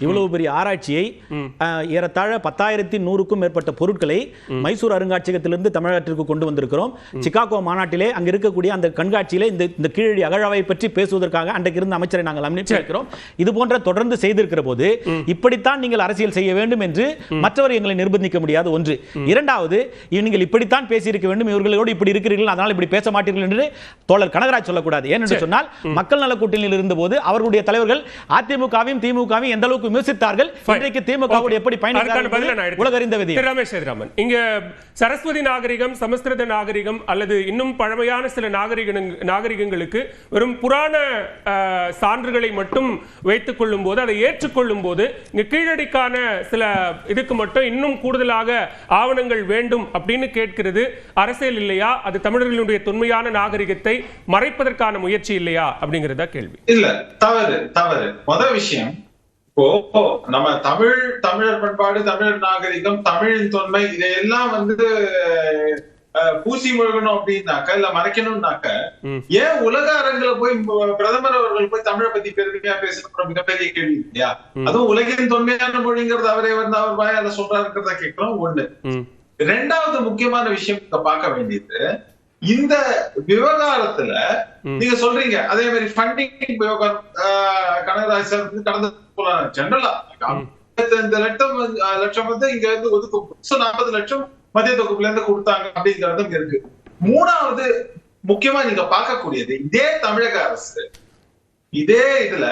இவ்வளவு பெரிய ஆராய்ச்சியை ஏறத்தாழ 10,100க்கும் மேற்பட்ட பொருட்களை மைசூர் அருங்காட்சியகத்திலிருந்து தமிழகத்திற்கு கொண்டு வந்திருக்கிறோம். சிகாகோ மாநாட்டிலே அங்க இருக்கக்கூடிய அந்த கண்காட்சியிலே இந்த கீழடி அகழாவை பற்றி பேசுவதற்காக அன்றைக்கு இருந்த அமைச்சரை நாங்கள் அனுப்பிச்சிருக்கிறோம். இது போன்ற தொடர்ந்து செய்திருக்கிற போது இப்படித்தான் நீங்கள் அரசியல் செய்ய வேண்டும் என்று மற்றவர் எங்களை நிர்பந்திக்க முடியாது. ஒன்று. இரண்டாவது, நீங்கள் இப்படித்தான் பேசியிருக்க வேண்டும், இவர்களோடு இப்படி இருக்கிறீர்கள், அதனால் இப்படி பேச மாட்டீர்கள் என்று தோழர் கனகராஜ் சொல்லக்கூடாது. ஏனென்று சொன்னால் மக்கள் நல கூட்டணியில் இருந்தபோது அவர்களுடைய தலைவர்கள் அதிமுகவையும் திமுகவையும் எந்த அளவுக்கு விமர்சித்தார்கள், இன்றைக்கு திமுகவோடு எப்படி பயணிக்கிறார்கள் உலகறிந்த விதயம். ரமேஷ் சேதுராமன், இங்க சரஸ்வதி நாகரிகம், சமஸ்கிருத நாகரிகம் அல்லது இன்னும் பழமையான சில நாகரிகங்களுக்கு வெறும் புராண சான்றுகளை மட்டும் வைத்துக் கொள்ளும் போது, அதை ஏற்றுக்கொள்ளும் போது இங்க கீழடிக்கான சில இதுக்கு மட்டும் இன்னும் கூடுதலாக ஆவணங்கள் வேண்டும் அப்படின்னு கேட்கிறது அரசியல் இல்லையா? அது தமிழர்களுடைய தொன்மையான நாகரிகத்தை மறைப்பதற்கான முயற்சி இல்லையா அப்படிங்கறத கேள்வி. இல்ல, தவறு. முதல் விஷயம், இப்போ நம்ம தமிழர் பண்பாடு, தமிழர் நாகரிகம், தமிழின் தொன்மை இதையெல்லாம் பூசி முழுகணும் அப்படின்னாக்க, இல்ல மறைக்கணும்னாக்க, ஏன் உலக அரங்குல போய் பிரதமர் அவர்கள் போய் தமிழை பத்தி பெருமையா பேசணும்? மிகப்பெரிய கேள்வி இல்லையா? அதுவும் உலகின் தொன்மையான மொழிங்கிறது அவரே அவர் வாயால சொல்றாருக்கிறத கேட்கணும். ஒண்ணு. ரெண்டாவது முக்கியமான விஷயம் பார்க்க வேண்டியது, இந்த விவகாரத்துல நீங்க சொல்றீங்க அதே மாதிரி ஃபண்டிங் விவகாரம், கனகராஜ் சார் கடந்த ஜெனரலா 55 லட்சம் இங்க இருந்து ஒதுக்கும், 40 லட்சம் மத்திய தொகுப்புல இருந்து கொடுத்தாங்க அப்படிங்கறதும் இருக்கு. மூணாவது முக்கியமா நீங்க பார்க்கக்கூடியது, இதே தமிழக அரசு இதே இதுல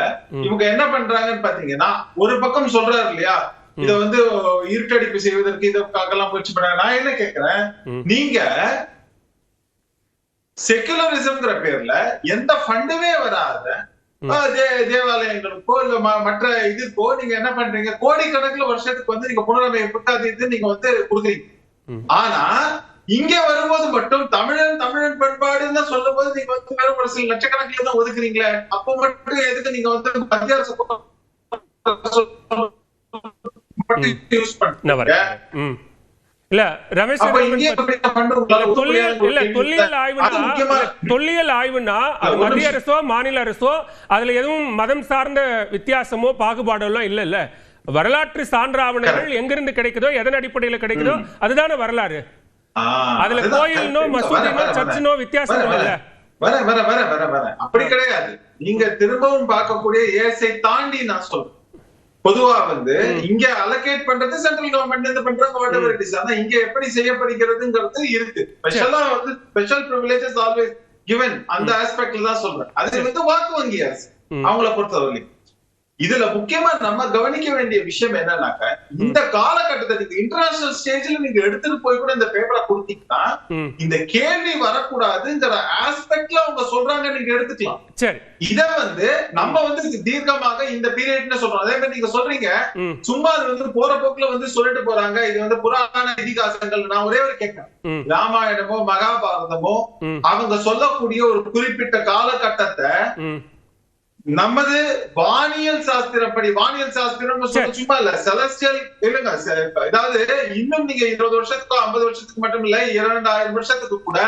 இவங்க என்ன பண்றாங்கன்னு பாத்தீங்கன்னா, ஒரு பக்கம் சொல்றாரு இல்லையா, இத இருட்டடிப்பு செய்வதற்கு இதற்காகலாம் முயற்சி பண்றாங்க. நான் என்ன கேட்கிறேன், நீங்க செகுலரிசம்ங்கிற பேர்ல எந்த ஃபண்டுமே வராத தேவாலயங்களுக்கோ இல்ல மற்ற இதுக்கோ நீங்க என்ன பண்றீங்க, கோடிக்கணக்கில் வருஷத்துக்கு நீங்க புனரமைப்பு நீங்க கொடுக்குறீங்க. ஆனா இங்க வரும்போது மட்டும் தமிழன் பண்பாடுன்னு தான் சொல்லும் போது நீங்க வெறும் ஒரு சில லட்சக்கணக்கில் தான் ஒதுக்குறீங்களே, அப்போ மட்டும் எதுக்கு நீங்க மத்திய அரசு யூஸ் பண்றீங்க? இல்ல ரமேஷ், தொல்லியல் ஆய்வுனா மத்திய அரசோ மாநில அரசோ அதுல எதுவும் மதம் சார்ந்த வித்தியாசமோ பாகுபாடோ எல்லாம் இல்ல. வரலாற்று சான்று ஆவணங்கள் எங்கிருந்து கிடைக்குதோ, எதன் அடிப்படையில் கிடைக்குதோ அதுதானே வரலாறு. அதுல கோயில்னோ மசூதினோ சர்ச்சினோ வித்தியாசம் இல்ல. அப்படி கிடையாது. நீங்க திரும்பவும் பார்க்கக்கூடிய ஏசை தாண்டி நான் சொல்றேன், பொதுவா இங்க அலோகேட் பண்றது சென்ட்ரல் கவர்மெண்ட் இருந்து பண்றாங்க, whatever it is. ஆனா இங்க எப்படி செய்யப்படுகிறதுங்கிறது இருக்கு. ஸ்பெஷலா ஸ்பெஷல் பிரிவிலேஜஸ் ஆல்வேஸ் கிவன் அந்த ஆஸ்பெக்ட்ல தான் சொல்றேன். அது வாக்கு வங்கி அரசு அவங்கள பொறுத்தவரை. இதுல முக்கியமா நம்ம கவனிக்க வேண்டிய விஷயம் என்னன்னாக்க, இந்த காலகட்டத்துக்கு இன்டர்நேஷனல் ஸ்டேஜ்ல நீங்க எடுத்துட்டு போய் கூட இந்த பேப்பரை கொடுத்தீங்கன்னா இந்த கேள்வி வரக்கூடாதுங்கிற ஆஸ்பெக்ட்ல அவங்க சொல்றாங்க, நீங்க எடுத்துக்கலாம். இத நம்ம தீர்க்கமாக இந்த பீரியட்னு சொல்றோம். அதே மாதிரி நீங்க சொல்றீங்க சும்மா அது போற போக்குல சொல்லிட்டு போறாங்க, இது புராண இதிகாசங்கள். நான் ஒரே ஒரு கேட்கிறேன், ராமாயணமோ மகாபாரதமோ அவங்க சொல்லக்கூடிய ஒரு குறிப்பிட்ட காலகட்டத்தை நமது வானியல் சாஸ்திரப்படி, வானியல் சாஸ்திரம் சும்மா இல்ல, செலஸ்டியல் இல்லங்க, அதாவது இன்னும் நீங்க 20 வருஷத்துக்கு 50 வருஷத்துக்கு மட்டும் இல்ல, 2000 வருஷத்துக்கு கூட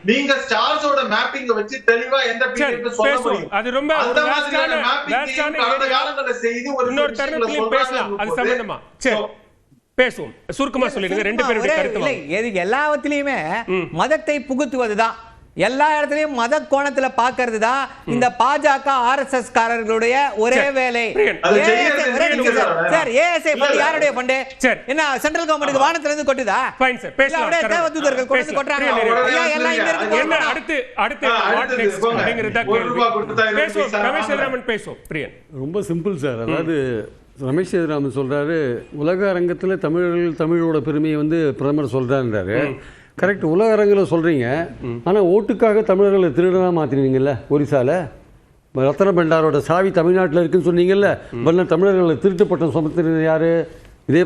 நீங்க ஸ்டார்ஸோட மேப்பிங்க வச்சு தெளிவா எந்த பீரியட் சொல்ல முடியும். அது ரொம்ப அந்த மாதிரியான மேப்பிங் கடந்த காலங்கள செய்து ஒரு இன்னொரு தருணத்துல பேசலாம். அது சம்பந்தமா சரி பேசுவோம். சுருக்கமா சொல்லிடுங்க ரெண்டு பேருடைய கருத்து. எல்லாவற்றிலுமே மதத்தை புகுத்துவதுதான், எல்லா இடத்துலயும் மத கோணத்துல பாக்குறது தான் இந்த பாஜக RSS காரர்களுடைய ஒரே வேலை. சார் ஏஎஸ்ஐ பத்தி யாருடைய ஃபண்ட்? என்ன சென்ட்ரல் கவர்மெண்ட் வானத்துல இருந்து கொட்டுதா? ஃபைன் சார், பேசலாம். தேவதூதர்கள் கொண்டு கொட்றாங்க. எல்லாம் இங்க இருக்கு. என்ன அடுத்து வாட் நெக்ஸ்ட் அப்படிங்கறத கேள்வி பேசுவோம். ரமேஷ் சேதுராமன் பேசுவோம். பிரியன், ரொம்ப சிம்பிள் சார். அதாவது ரமேஷ் சேதுராமன் சொல்றாரு, உலக அரங்கத்துல தமிழோட பெருமையை பிரதமர் சொல்றாருன்றாரு. கரெக்ட், உலக அரங்கில் சொல்கிறீங்க. ஆனால் ஓட்டுக்காக தமிழர்களை திருடனா மாற்றினீங்கல்ல. ஒரிசாவில் ரத்தன பண்டாரோட சாவி தமிழ்நாட்டில் இருக்குன்னு சொன்னீங்கல்ல. தமிழர்களை திருட்டுப்பட்டம் சுமத்துறது யாரு? இதே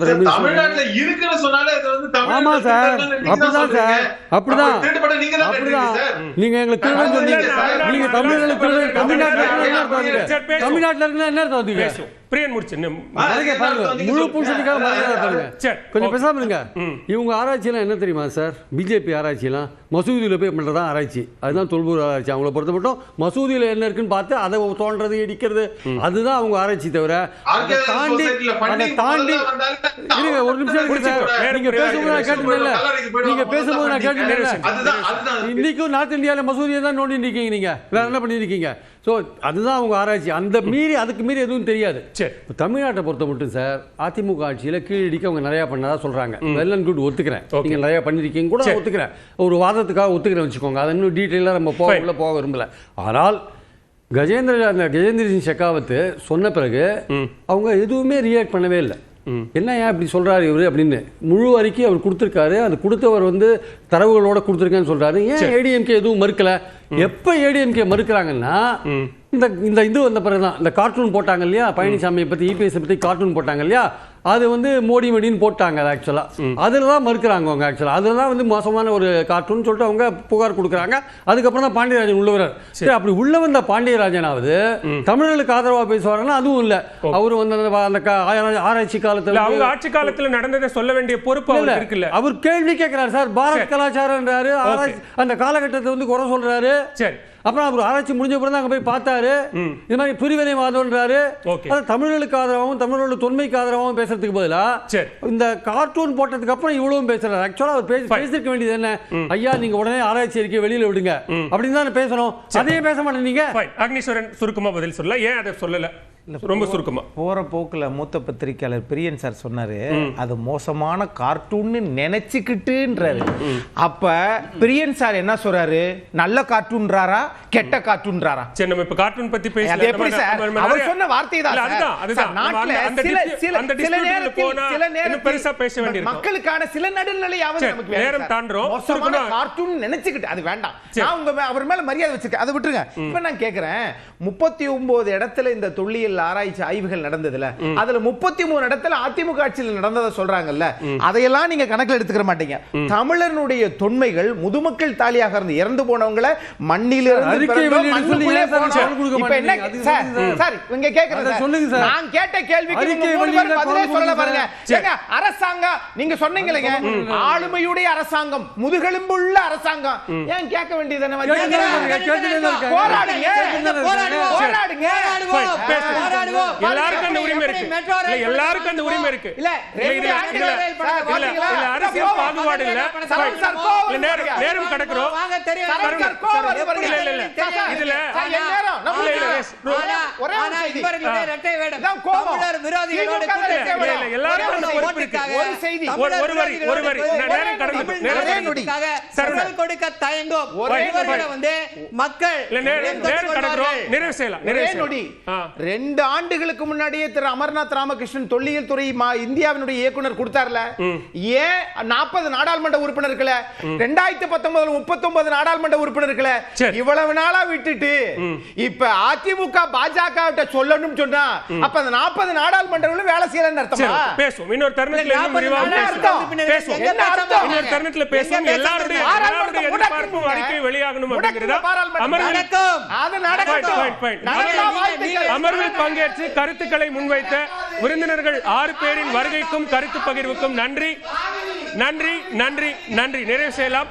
ஆமா சார், அப்படிதான் சார், அப்படிதான். நீங்க எங்களுக்கு திருடன் சொன்னீங்க. நீங்க தமிழர்களுக்கு தமிழ்நாட்டில் இருக்குன்னா என்ன அர்த்தம்? பிரியன் முடிச்சு முழு பூசணிக்காக பாருங்க. சரி, கொஞ்சம் பேசாம இருங்க. இவங்க ஆராய்ச்சியெல்லாம் என்ன தெரியுமா சார்? பிஜேபி ஆராய்ச்சியெல்லாம் மசூதியில் போய் பண்ணுறதா ஆராய்ச்சி. அதுதான் தொல்பொருள் ஆராய்ச்சி. அவங்கள பொறுத்த மட்டும் மசூதியில் என்ன இருக்குன்னு பார்த்து அதை தோன்றது இடிக்கிறது அதுதான் அவங்க ஆராய்ச்சி. தவிர அதை தாண்டி இருங்க ஒரு நிமிஷம் நீங்க பேசும்போது நான் கேட்டுல நீங்க பேசும்போது நான் கேட்டுல இன்னைக்கும் நார்த் இந்தியாவில் மசூதியை தான் நோண்டி இருக்கீங்க. நீங்க வேற என்ன பண்ணிருக்கீங்க? ஸோ அதுதான் அவங்க ஆராய்ச்சி. அந்த மீறி அதுக்கு மீறி எதுவும் தெரியாது. தமிழ்நாட்டை பொறுத்த மட்டும் சார் அதிமுக ஆட்சியில் கீழடிக்க அவங்க நிறையா பண்ணதா சொல்றாங்க. வெல் அண்ட் குட், ஒத்துக்கிறேன். நீங்க நிறையா பண்ணிருக்கீங்க கூட ஒத்துக்கிறேன். ஒரு வாதத்துக்காக ஒத்துக்கிறேன் வச்சுக்கோங்க. அதை இன்னும் டீட்டெயிலாக நம்ம போக விரும்பல. ஆனால் கஜேந்திர சிங் ஷெகாவத் சொன்ன பிறகு அவங்க எதுவுமே ரியாக்ட் பண்ணவே இல்லை. என்ன ஏன் இப்படி சொல்றாரு இவரு அப்படின்னு முழு அறிக்கை அவர் கொடுத்திருக்காரு. அது கொடுத்தவர் தரவுகளோட கொடுத்திருக்கேன்னு சொல்றாரு. ஏன் ஏடிஎம்கே எதுவும் மறுக்கல? எப்ப ஏடிஎம்கே மறுக்கிறாங்கன்னா இந்த இது வந்த பிறகுதான் இந்த கார்ட்டூன் போட்டாங்க இல்லையா, பழனிசாமியை பத்தி இபிஎஸ் பத்தி கார்ட்டூன் போட்டாங்க இல்லையா, அது மோடி மடின்னு போட்டாங்க. அது ஆக்சுவலா அதில் தான் மறுக்கிறாங்க அவங்க. ஆக்சுவலா அதுதான் மோசமான ஒரு கார்ட்டூன் சொல்லிட்டு அவங்க புகார் கொடுக்குறாங்க. அதுக்கப்புறம் தான் பாண்டியராஜன் உள்ள வர்றார். சரி, அப்படி உள்ள வந்த பாண்டியராஜனாவது தமிழர்களுக்கு ஆதரவா பேசுவாருன்னா அதுவும் இல்ல. அவரு அந்த ஆராய்ச்சி காலத்துல அவங்க ஆட்சி காலத்துல நடந்ததை சொல்ல வேண்டிய பொறுப்பு அவருக்கு இருக்குல்ல. அவர் கேள்வி கேட்கிறார் சார். பாரத் கலாச்சாரம்ன்றாரு. அந்த காலகட்டத்தை குறை சொல்றாரு. சரி, அப்புறம் அவர் ஆராய்ச்சி முடிஞ்ச பிறகு அங்க போய் பார்த்தாரு. இது மாதிரி பிரிவினைவாதம்ன்றாரு. தமிழர்களுக்கு ஆதரவாகவும் தமிழர்களோட தொன்மைக்கு ஆதரவாகவும் பேசுறதுக்கு பதிலா இந்த கார்ட்டூன் போட்டதுக்கு அப்புறம் இவ்வளவும் பேசுறாரு. ஆக்சுவலா அவர் பேசிருக்க வேண்டியது என்ன? ஐயா நீங்க உடனே ஆராய்ச்சி அறிக்கை வெளியில விடுங்க அப்படின்னு தான் பேசணும். அதையே பேச மாட்டேங்க. அக்னீஸ்வரன் சுருக்கமா பதில் சொல்ல. ஏன் அதை சொல்லல? ரொம்ப சுருக்கமா போற போக்குல மூத்த பத்திரிகையாளர் பிரியன் சார் சொன்னாரு, அது மோசமான கார்ட்டூன் நினைச்சுக்கிட்டுன்றாரு. அப்ப பிரியன் சார் என்ன சொல்றாரு? நல்ல கார்ட்டூன்றாரா கெட்ட கார்ட்டூன்றாரா? சரி, நம்ம இப்ப கார்ட்டூன் பத்தி பேசலாம். எப்படி சார்? அவர் சொன்ன வார்த்தை தான் அதுதான். நாட்டுல சில நேரத்தில் பெருசா பேச வேண்டியது மக்களுக்கான சில நடுநிலையாவது நமக்கு நேரம் தாண்டறோம். மோசமான கார்ட்டூன் நினைச்சுக்கிட்டு அது வேண்டாம். நான் அவர் மேல மரியாதை வச்சிருக்கேன். அதை விட்டுருங்க. இப்ப நான் கேக்குறேன், 39 இடத்துல இந்த தொல்லியல் ஆராய்ச்சி ஆய்வுகள் நடந்ததுல அதுல 33 இடத்துல அதிமுக ஆட்சியில் நடந்ததை சொல்றாங்கல்ல, அதையெல்லாம் நீங்க கணக்கில் எடுத்துக்க மாட்டீங்க. தமிழனுடைய தொன்மைகள் முதுமக்கள் தாலியாக இருந்து இறந்து போனவங்களை மண்ணிலிருந்து நான் கேட்ட கேள்விக்கு பதிலே சொல்ல பாருங்க. அரசாங்கம் நீங்க சொன்னீங்க, ஆளுமையுடைய அரசாங்கம், முதுகெலும்புள்ள அரசாங்கம், ஏன் கேட்க வேண்டியது? எல்லாருக்கும் அந்த உரிமை இருக்கு. எல்லாருக்கும் அந்த உரிமை இருக்கு. அரசியல் பாகுபாடு இல்ல. நேரம் கடக்கிறோம். ரெண்டு ஆண்டுகளுக்கு முன்னாடியே திரு அமர்நாத் ராமகிருஷ்ணன் தொல்லியல் துறை இந்தியாவினுடைய இயக்குனர் கொடுத்தார்ல, ஏன் 40 நாடாளுமன்ற உறுப்பினர்களை 2019 39 நாடாளுமன்ற உறுப்பினர்களை இவ்வளவு நாளா விட்டுட்டு இப்ப அதிமுக பாஜக சொல்லணும் சொன்னா அப்ப அந்த 40 நாடாளுமன்றங்களும் வேலை செய்யலன்னு அர்த்தமா? பேசுவோம் இன்னொரு தருணத்துல பேசுவோம். இன்னொரு தருணத்துல பேசுவோம். எல்லாருடைய எதிர்பார்ப்பும் அறிக்கை வெளியாகணும் அப்படிங்கிறதா அமர்வில் பங்கேற்று கருத்துக்களை முன்வைத்த விருந்தினர்கள் 6 பேரின் வருகைக்கும் கருத்து பகிர்வுக்கும் நன்றி. நிறைவு செய்யலாம்.